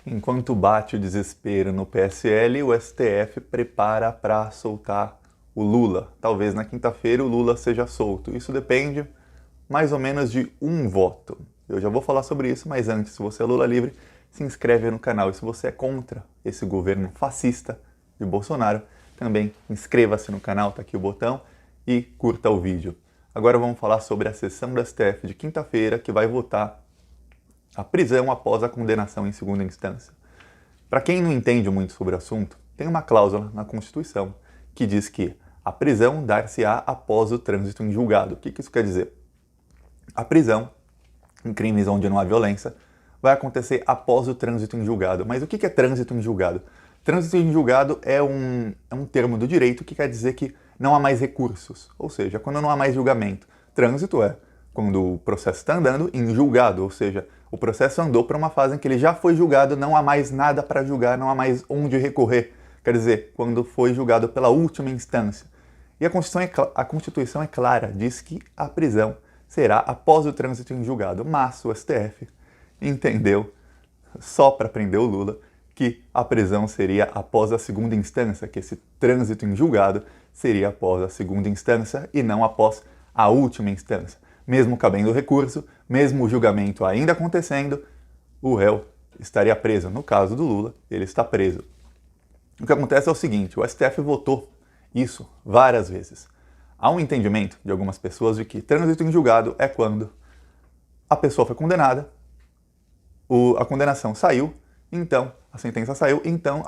Enquanto bate o desespero no PSL, o STF prepara para soltar o Lula. Talvez na quinta-feira o Lula seja solto. Isso depende mais ou menos de um voto. Eu já vou falar sobre isso, mas antes, se você é Lula livre, se inscreve no canal. E se você é contra esse governo fascista de Bolsonaro, também inscreva-se no canal, tá aqui o botão, e curta o vídeo. Agora vamos falar sobre a sessão do STF de quinta-feira, que vai votar a prisão após a condenação em segunda instância. Para quem não entende muito sobre o assunto, tem uma cláusula na Constituição que diz que a prisão dar-se-á após o trânsito em julgado. O que isso quer dizer? A prisão, em crimes onde não há violência, vai acontecer após o trânsito em julgado. Mas o que é trânsito em julgado? Trânsito em julgado é um termo do direito que quer dizer que não há mais recursos, ou seja, quando não há mais julgamento. Trânsito é quando o processo está andando em julgado, ou seja, o processo andou para uma fase em que ele já foi julgado, não há mais nada para julgar, não há mais onde recorrer. Quer dizer, quando foi julgado pela última instância. E a Constituição é clara, diz que a prisão será após o trânsito em julgado, mas o STF entendeu, só para prender o Lula, que a prisão seria após a segunda instância, que esse trânsito em julgado seria após a segunda instância e não após a última instância. Mesmo cabendo o recurso, mesmo o julgamento ainda acontecendo, o réu estaria preso. No caso do Lula, ele está preso. O que acontece é o seguinte, o STF votou isso várias vezes. Há um entendimento de algumas pessoas de que trânsito em julgado é quando a pessoa foi condenada, a condenação saiu, então a sentença saiu, então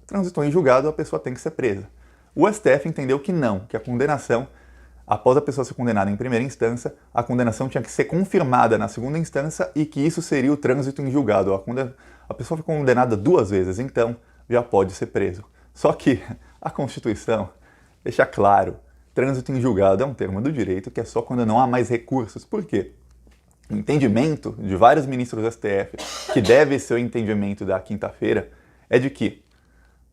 transitou em julgado, a pessoa tem que ser presa. O STF entendeu que não, que a condenação, após a pessoa ser condenada em primeira instância, a condenação tinha que ser confirmada na segunda instância e que isso seria o trânsito em julgado. A pessoa foi condenada duas vezes, então já pode ser preso. Só que a Constituição deixa claro, trânsito em julgado é um termo do direito que é só quando não há mais recursos. Por quê? O entendimento de vários ministros do STF, que deve ser o entendimento da quinta-feira, é de que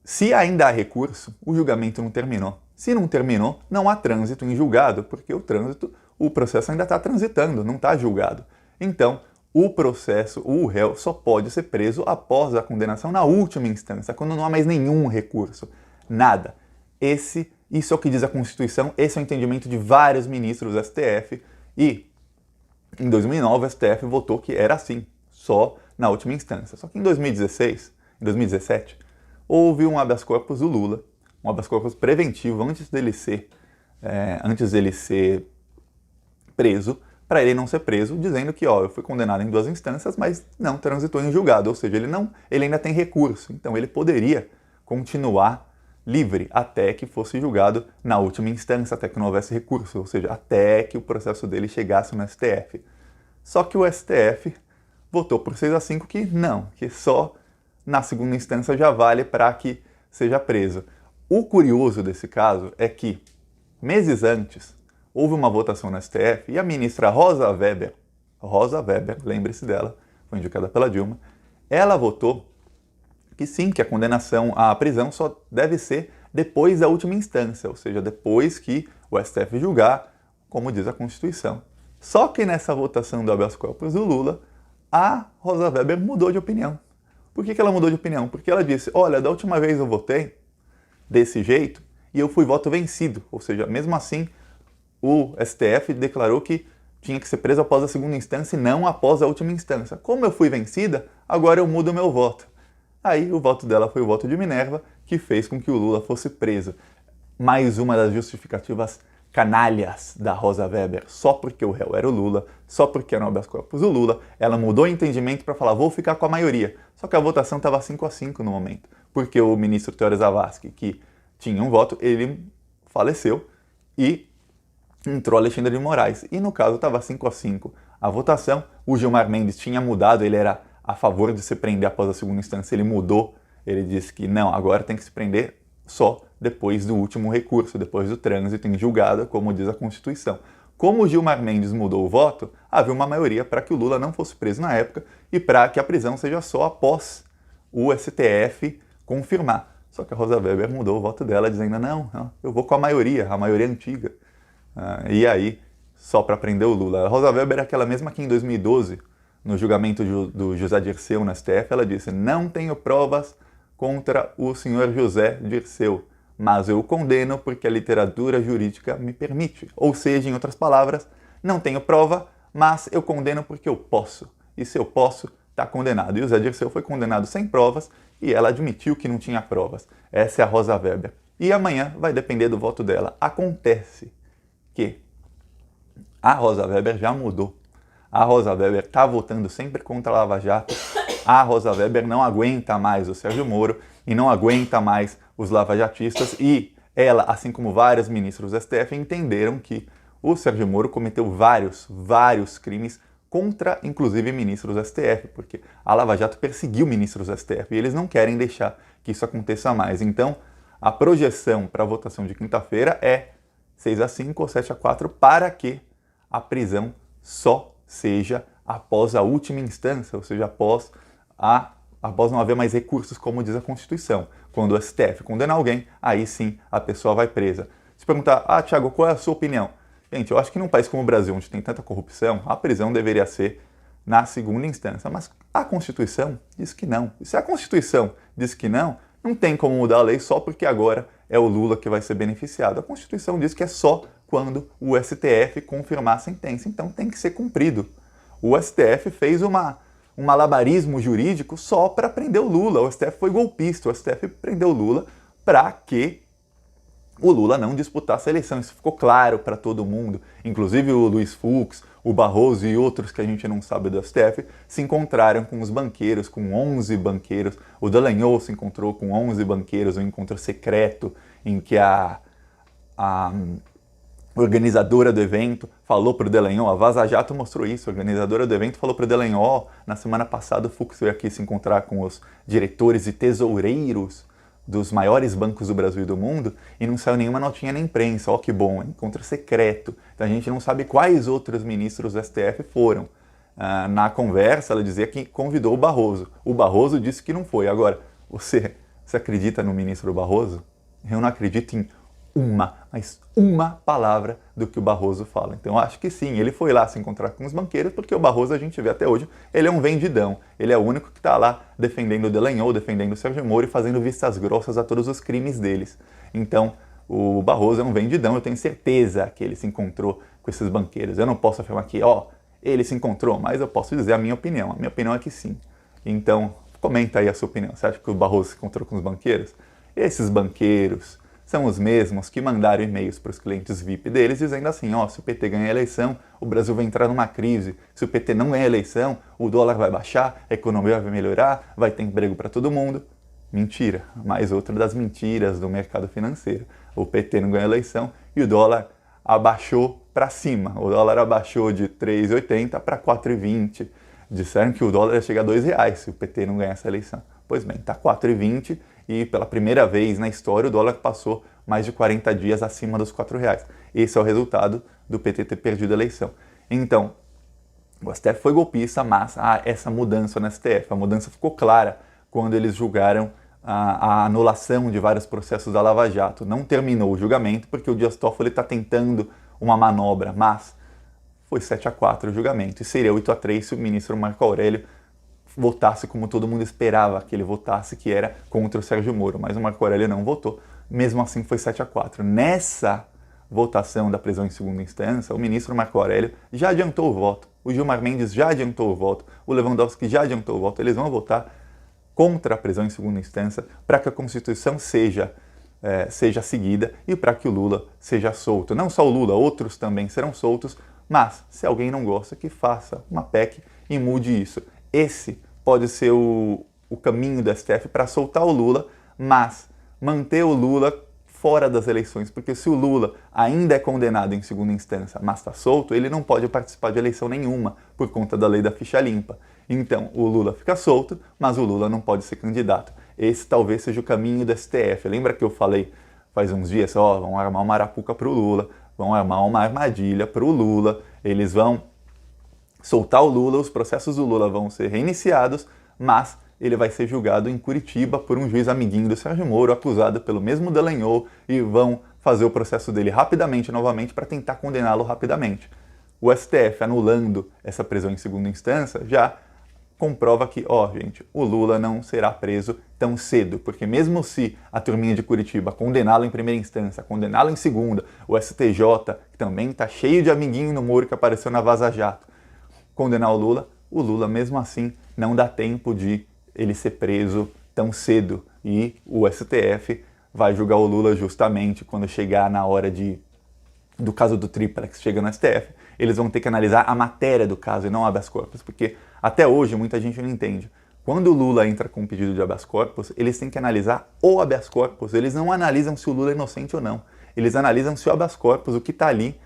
se ainda há recurso, o julgamento não terminou. Se não terminou, não há trânsito em julgado, porque o processo ainda está transitando, não está julgado. Então, o réu só pode ser preso após a condenação na última instância, quando não há mais nenhum recurso. Nada. Isso é o que diz a Constituição, esse é o entendimento de vários ministros do STF e em 2009 o STF votou que era assim, só na última instância. Só que em 2017, houve um habeas corpus do Lula, um habeas corpus preventivo antes dele ser preso, para ele não ser preso, dizendo que eu fui condenado em duas instâncias, mas não transitou em julgado, ou seja, ele ainda tem recurso, então ele poderia continuar livre até que fosse julgado na última instância, até que não houvesse recurso, ou seja, até que o processo dele chegasse no STF. Só que o STF votou por 6-5 que não, que só na segunda instância já vale para que seja preso. O curioso desse caso é que, meses antes, houve uma votação no STF e a ministra Rosa Weber, lembre-se dela, foi indicada pela Dilma, ela votou que sim, que a condenação à prisão só deve ser depois da última instância, ou seja, depois que o STF julgar, como diz a Constituição. Só que nessa votação do habeas corpus do Lula, a Rosa Weber mudou de opinião. Por que ela mudou de opinião? Porque ela disse, olha, da última vez eu votei desse jeito e eu fui voto vencido, ou seja, mesmo assim o STF declarou que tinha que ser preso após a segunda instância e não após a última instância. Como eu fui vencida, agora eu mudo o meu voto. Aí o voto dela foi o voto de Minerva, que fez com que o Lula fosse preso. Mais uma das justificativas canalhas da Rosa Weber, só porque o réu era o Lula, só porque era um habeas corpus do Lula, ela mudou o entendimento para falar, vou ficar com a maioria. Só que a votação estava 5-5 no momento, porque o ministro Teori Zavascki, que tinha um voto, ele faleceu e entrou Alexandre de Moraes. E no caso estava 5-5 a votação, o Gilmar Mendes tinha mudado, ele era a favor de se prender após a segunda instância, ele mudou, ele disse que não, agora tem que se prender só depois do último recurso, depois do trânsito em julgado, como diz a Constituição. Como o Gilmar Mendes mudou o voto, havia uma maioria para que o Lula não fosse preso na época e para que a prisão seja só após o STF confirmar. Só que a Rosa Weber mudou o voto dela, dizendo, não, eu vou com a maioria antiga. E aí, só para prender o Lula. A Rosa Weber é aquela mesma que em 2012 no julgamento do José Dirceu no STF, ela disse: não tenho provas contra o senhor José Dirceu, mas eu o condeno porque a literatura jurídica me permite. Ou seja, em outras palavras, não tenho prova, mas eu condeno porque eu posso. E se eu posso, está condenado. E o José Dirceu foi condenado sem provas e ela admitiu que não tinha provas. Essa é a Rosa Weber. E amanhã vai depender do voto dela. Acontece que a Rosa Weber já mudou. A Rosa Weber está votando sempre contra a Lava Jato. A Rosa Weber não aguenta mais o Sérgio Moro e não aguenta mais os lavajatistas. E ela, assim como vários ministros do STF, entenderam que o Sérgio Moro cometeu vários crimes contra, inclusive, ministros do STF, porque a Lava Jato perseguiu ministros do STF e eles não querem deixar que isso aconteça mais. Então, a projeção para a votação de quinta-feira é 6-5 ou 7-4 para que a prisão só seja após a última instância, ou seja, após não haver mais recursos, como diz a Constituição. Quando o STF condenar alguém, aí sim a pessoa vai presa. Se perguntar, Thiago, qual é a sua opinião? Gente, eu acho que num país como o Brasil, onde tem tanta corrupção, a prisão deveria ser na segunda instância. Mas a Constituição diz que não. E se a Constituição diz que não, não tem como mudar a lei só porque agora é o Lula que vai ser beneficiado. A Constituição diz que é só quando o STF confirmar a sentença. Então tem que ser cumprido. O STF fez um malabarismo jurídico só para prender o Lula. O STF foi golpista. O STF prendeu o Lula para que o Lula não disputasse a eleição. Isso ficou claro para todo mundo. Inclusive o Luiz Fux, o Barroso e outros que a gente não sabe do STF se encontraram com os banqueiros, com 11 banqueiros. O Dallagnol se encontrou com 11 banqueiros, um encontro secreto em que a organizadora do evento falou para o Dallagnol, a Vaza Jato mostrou isso, a organizadora do evento falou para o Dallagnol, na semana passada o Fux veio aqui se encontrar com os diretores e tesoureiros dos maiores bancos do Brasil e do mundo e não saiu nenhuma notinha na imprensa. Ó, que bom, encontro secreto. Então a gente não sabe quais outros ministros do STF foram. Na conversa ela dizia que convidou o Barroso. O Barroso disse que não foi. Agora, você acredita no ministro Barroso? Eu não acredito em uma palavra do que o Barroso fala. Então eu acho que sim, ele foi lá se encontrar com os banqueiros, porque o Barroso, a gente vê até hoje, ele é um vendidão. Ele é o único que está lá defendendo o Dallagnol, defendendo o Sérgio Moro e fazendo vistas grossas a todos os crimes deles. Então o Barroso é um vendidão, eu tenho certeza que ele se encontrou com esses banqueiros. Eu não posso afirmar que, ele se encontrou, mas eu posso dizer a minha opinião. A minha opinião é que sim. Então, comenta aí a sua opinião. Você acha que o Barroso se encontrou com os banqueiros? Esses banqueiros são os mesmos que mandaram e-mails para os clientes VIP deles dizendo assim, se o PT ganhar a eleição, o Brasil vai entrar numa crise. Se o PT não ganhar a eleição, o dólar vai baixar, a economia vai melhorar, vai ter emprego para todo mundo. Mentira. Mais outra das mentiras do mercado financeiro. O PT não ganhou a eleição e o dólar abaixou para cima. O dólar abaixou de 3,80 para 4,20. Disseram que o dólar ia chegar a R$2 se o PT não ganhar essa eleição. Pois bem, está 4,20 e pela primeira vez na história o dólar passou mais de 40 dias acima dos R$4. Esse é o resultado do PT ter perdido a eleição. Então, o STF foi golpista, mas essa mudança no STF, a mudança ficou clara quando eles julgaram a anulação de vários processos da Lava Jato. Não terminou o julgamento porque o Dias Toffoli está tentando uma manobra, mas foi 7-4 o julgamento e seria 8-3 se o ministro Marco Aurélio votasse como todo mundo esperava que ele votasse, que era contra o Sérgio Moro, mas o Marco Aurélio não votou, mesmo assim foi 7-4. Nessa votação da prisão em segunda instância, o ministro Marco Aurélio já adiantou o voto, o Gilmar Mendes já adiantou o voto, o Lewandowski já adiantou o voto, eles vão votar contra a prisão em segunda instância para que a Constituição seja seguida e para que o Lula seja solto. Não só o Lula, outros também serão soltos, mas se alguém não gosta, que faça uma PEC e mude isso. Esse pode ser o caminho do STF para soltar o Lula, mas manter o Lula fora das eleições, porque se o Lula ainda é condenado em segunda instância, mas está solto, ele não pode participar de eleição nenhuma por conta da lei da ficha limpa. Então, o Lula fica solto, mas o Lula não pode ser candidato. Esse talvez seja o caminho do STF. Lembra que eu falei faz uns dias, vão armar uma arapuca para o Lula, vão armar uma armadilha para o Lula, eles vão soltar o Lula, os processos do Lula vão ser reiniciados, mas ele vai ser julgado em Curitiba por um juiz amiguinho do Sérgio Moro, acusado pelo mesmo Dallagnol, e vão fazer o processo dele rapidamente, novamente, para tentar condená-lo rapidamente. O STF anulando essa prisão em segunda instância já comprova que, gente, o Lula não será preso tão cedo, porque mesmo se a turminha de Curitiba condená-lo em primeira instância, condená-lo em segunda, o STJ, que também está cheio de amiguinho no Moro que apareceu na Vaza Jato, condenar o Lula mesmo assim não dá tempo de ele ser preso tão cedo, e o STF vai julgar o Lula justamente quando chegar na hora do caso do Triplex, chega no STF, eles vão ter que analisar a matéria do caso e não habeas corpus, porque até hoje muita gente não entende. Quando o Lula entra com um pedido de habeas corpus, eles têm que analisar o habeas corpus, eles não analisam se o Lula é inocente ou não, eles analisam se o habeas corpus, o que está ali,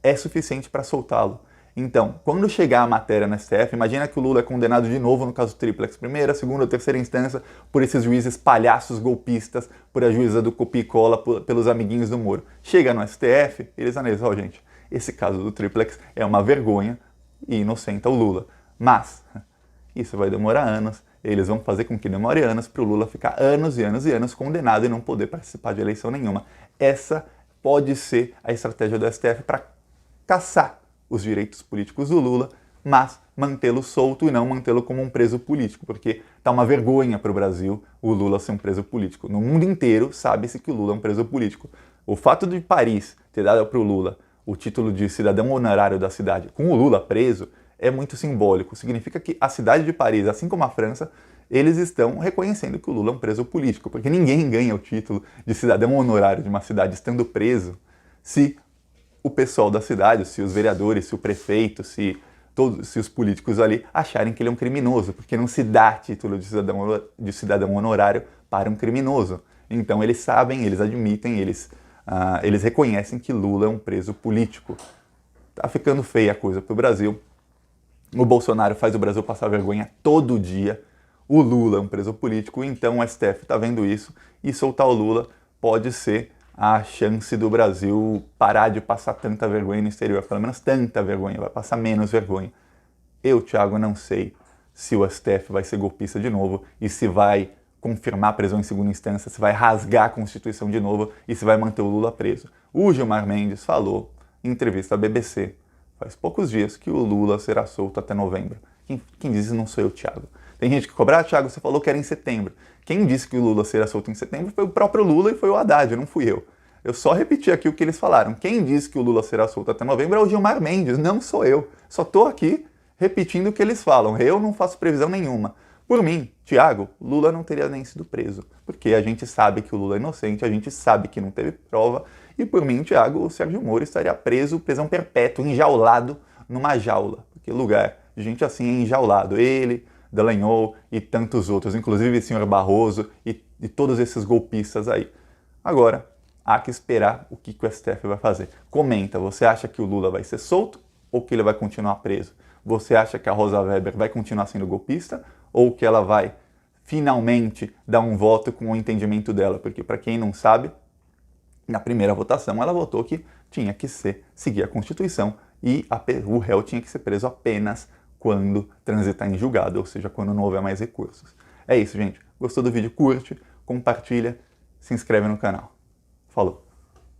é suficiente para soltá-lo. Então, quando chegar a matéria no STF, imagina que o Lula é condenado de novo no caso Triplex, primeira, segunda ou terceira instância, por esses juízes palhaços golpistas, por a juíza do copia e cola, pelos amiguinhos do Moro. Chega no STF, eles analisam, gente, esse caso do Triplex é uma vergonha e inocenta o Lula. Mas isso vai demorar anos, eles vão fazer com que demore anos para o Lula ficar anos e anos e anos condenado e não poder participar de eleição nenhuma. Essa pode ser a estratégia do STF para caçar os direitos políticos do Lula, mas mantê-lo solto e não mantê-lo como um preso político, porque tá uma vergonha para o Brasil o Lula ser um preso político. No mundo inteiro sabe-se que o Lula é um preso político. O fato de Paris ter dado para o Lula o título de cidadão honorário da cidade, com o Lula preso, é muito simbólico. Significa que a cidade de Paris, assim como a França, eles estão reconhecendo que o Lula é um preso político, porque ninguém ganha o título de cidadão honorário de uma cidade estando preso se o pessoal da cidade, se os vereadores, se o prefeito, se os políticos ali acharem que ele é um criminoso, porque não se dá título de cidadão honorário para um criminoso. Então eles sabem, eles admitem, eles reconhecem que Lula é um preso político. Tá ficando feia a coisa para o Brasil. O Bolsonaro faz o Brasil passar vergonha todo dia. O Lula é um preso político, então o STF está vendo isso, e soltar o Lula pode ser a chance do Brasil parar de passar tanta vergonha no exterior, pelo menos tanta vergonha, vai passar menos vergonha. Eu, Thiago, não sei se o STF vai ser golpista de novo e se vai confirmar a prisão em segunda instância, se vai rasgar a Constituição de novo e se vai manter o Lula preso. O Gilmar Mendes falou em entrevista à BBC, faz poucos dias, que o Lula será solto até novembro. Quem diz isso não sou eu, Thiago. Tem gente que cobra, Thiago, você falou que era em setembro. Quem disse que o Lula será solto em setembro foi o próprio Lula e foi o Haddad, não fui eu. Eu só repeti aqui o que eles falaram. Quem disse que o Lula será solto até novembro é o Gilmar Mendes, não sou eu. Só estou aqui repetindo o que eles falam. Eu não faço previsão nenhuma. Por mim, Thiago, Lula não teria nem sido preso, porque a gente sabe que o Lula é inocente, a gente sabe que não teve prova, e por mim, Thiago, o Sérgio Moro estaria preso, prisão perpétua, enjaulado numa jaula, porque lugar de gente assim é enjaulado. Ele, Dallagnol e tantos outros, inclusive o senhor Barroso e todos esses golpistas aí. Agora, há que esperar o que o STF vai fazer. Comenta, você acha que o Lula vai ser solto ou que ele vai continuar preso? Você acha que a Rosa Weber vai continuar sendo golpista ou que ela vai finalmente dar um voto com o entendimento dela? Porque, para quem não sabe, na primeira votação ela votou que tinha que seguir a Constituição e o réu tinha que ser preso apenas quando transitar em julgado, ou seja, quando não houver mais recursos. É isso, gente. Gostou do vídeo? Curte, compartilha, se inscreve no canal. Falou!